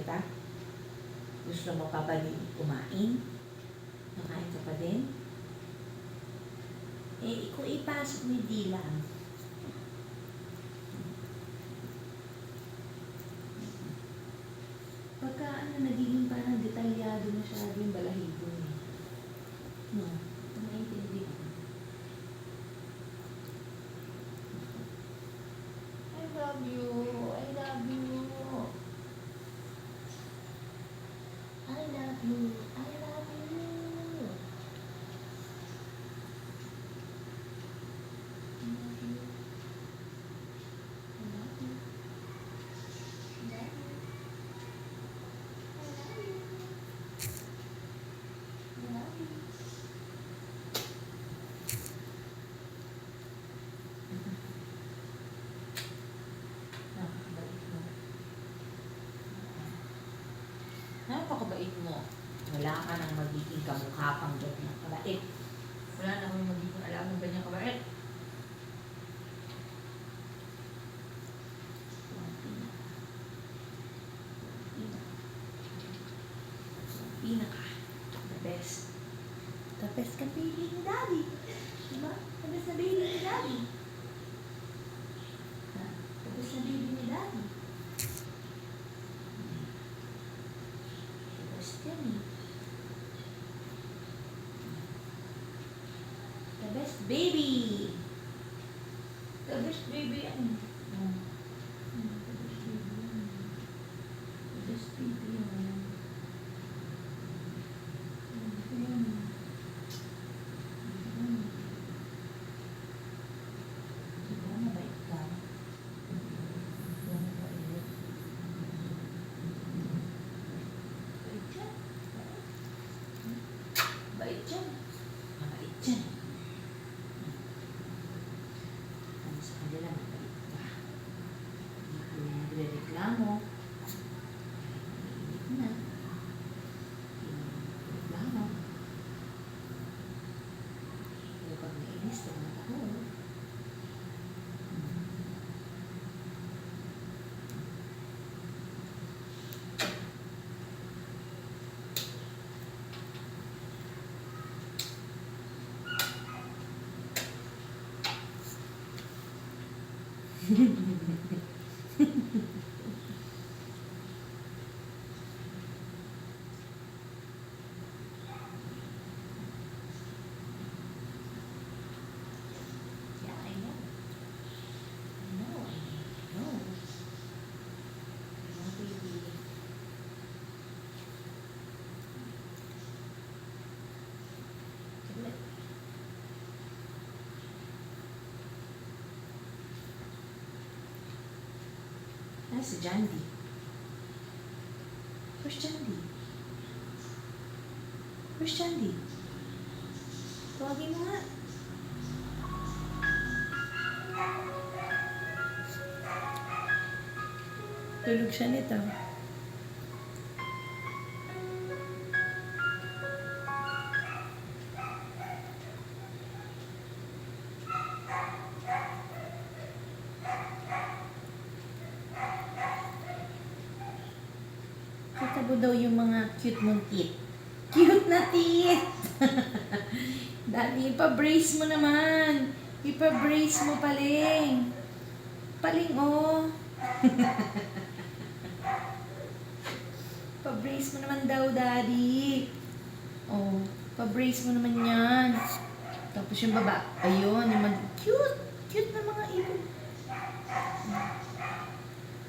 kita? Gusto mo pa ba din kumain? Makain ka pa din? Eh, kung ipasok ni di lang. Pagka nagiging parang detalyado masyado yung balahibo niya. No, naiintindihan ko. I love you. I love you. I love you. I love you. Napakabait mo. Wala ka nang magiging kamukha kang ganyan kabait. Wala na akong magiging alam ng ganyan kabait. Pinaka. The best. The best ka baby ni Daddy. Diba? The best na baby ni Daddy. Ha? The best na baby ni Daddy. The best baby. The best baby. The best baby. The best baby. Diba mabait ka? Bait dyan. Mabait dyan. Ano sa kanila, mabait ka. Hindi ko nagre-reklamo. Hindi na. Hindi nagre-reklamo. Pero pag nainis, tumatahol. Yeah, I know. I know. I know. I know, baby. Saglit. Ah, si Jandy. Where's Jandy? Where's Jandy? Tawagin mo nga. Tulog siya nito. Katabo daw yung mga cute mong teeth. Cute na teeth! Dali, ipa-brace mo naman. Ipa-brace mo, Paling. Paling, oh. Pa-brace mo naman daw, Daddy. Oh, pa-brace mo naman yan. Tapos yung baba. Ayun, yung cute. Cute na mga ipin.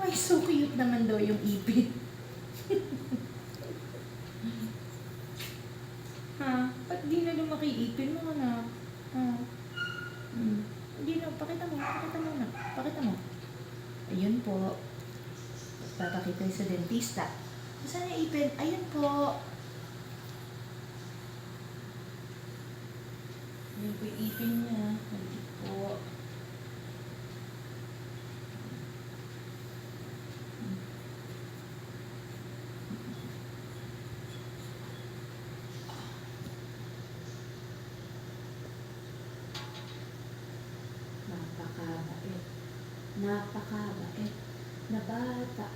Ay, so cute naman daw yung ipin. Ha? Ba't di na lumaki ipin mo, anak? Ha? Hindi na, pakita mo na. Pakita mo. Ayun po. Papakita sa dentista. Saan yung ipin? Ayun po. Ayun po yung ipin niya. Maliit po. Napakabait na bata.